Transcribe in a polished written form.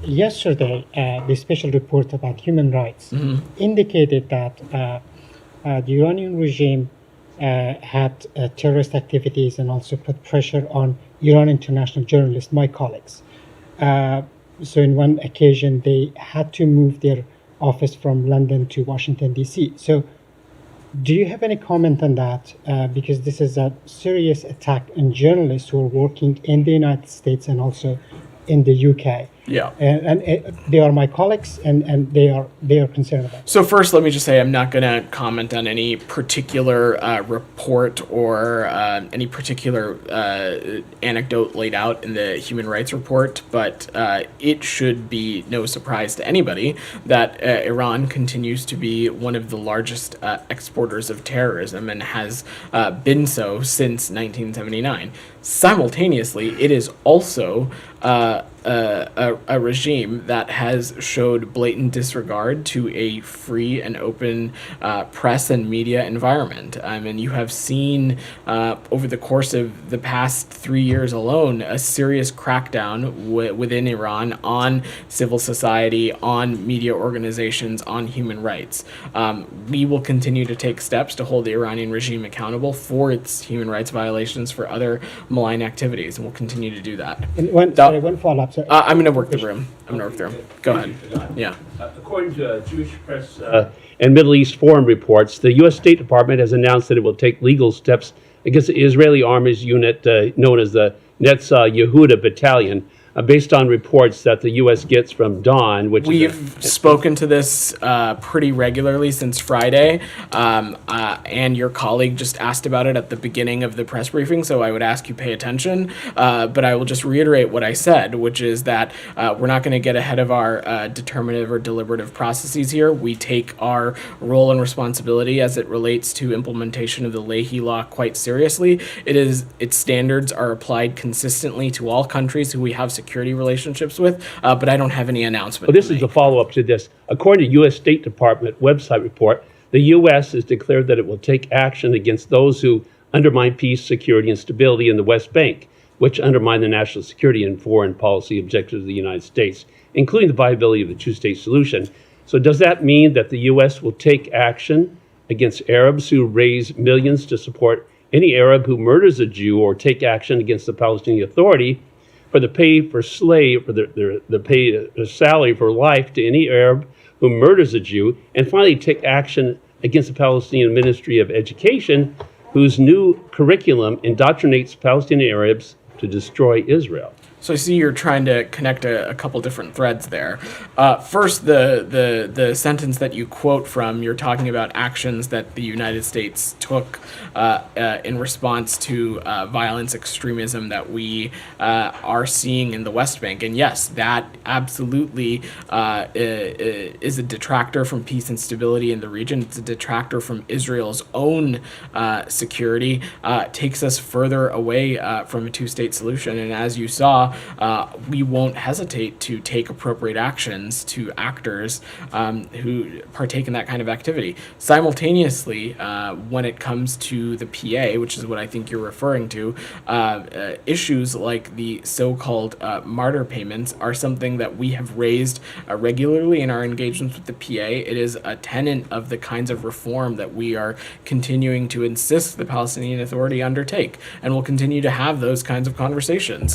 yesterday, the special report about human rights indicated that the Iranian regime had terrorist activities and also put pressure on Iran international journalists, my colleagues. So in one occasion, they had to move their office from London to Washington, D.C. So do you have any comment on that? Because this is a serious attack on journalists who are working in the United States and also in the UK. Yeah. And they are my colleagues, and they are concerned about it. So first, let me just say I'm not going to comment on any particular report or any particular anecdote laid out in the human rights report, but it should be no surprise to anybody that Iran continues to be one of the largest exporters of terrorism and has been so since 1979. Simultaneously, it is also a regime that has showed blatant disregard to a free and open press and media environment. And you have seen over the course of the past 3 years alone a serious crackdown within Iran on civil society, on media organizations, on human rights. We will continue to take steps to hold the Iranian regime accountable for its human rights violations, for other malign activities, and we'll continue to do that. And one follow-up. I'm going to work the room. Go ahead. Yeah. According to Jewish press and Middle East foreign reports, the U.S. State Department has announced that it will take legal steps against the Israeli Army's unit known as the Netzah Yehuda Battalion, based on reports that the U.S. gets from Dawn, which we've spoken to this pretty regularly since Friday, and your colleague just asked about it at the beginning of the press briefing, so I would ask you pay attention. But I will just reiterate what I said, which is that we're not going to get ahead of our determinative or deliberative processes here. We take our role and responsibility as it relates to implementation of the Leahy Law quite seriously. Its standards are applied consistently to all countries who we have security relationships with, but I don't have any announcement. Well, this is a follow-up to this. According to U.S. State Department website report, the U.S. has declared that it will take action against those who undermine peace, security, and stability in the West Bank, which undermine the national security and foreign policy objectives of the United States, including the viability of the two-state solution. So does that mean that the U.S. will take action against Arabs who raise millions to support any Arab who murders a Jew, or take action against the Palestinian Authority for the pay for slave, or the pay salary for life to any Arab who murders a Jew, and finally take action against the Palestinian Ministry of Education, whose new curriculum indoctrinates Palestinian Arabs to destroy Israel? So I see you're trying to connect a couple different threads there. First, the sentence that you quote from, you're talking about actions that the United States took in response to violence extremism that we are seeing in the West Bank. And yes, that absolutely is a detractor from peace and stability in the region. It's a detractor from Israel's own security. Takes us further away from a two-state solution. And as you saw, we won't hesitate to take appropriate actions to actors who partake in that kind of activity. Simultaneously, when it comes to the PA, which is what I think you're referring to, issues like the so-called martyr payments are something that we have raised regularly in our engagements with the PA. It is a tenet of the kinds of reform that we are continuing to insist the Palestinian Authority undertake, and we'll continue to have those kinds of conversations.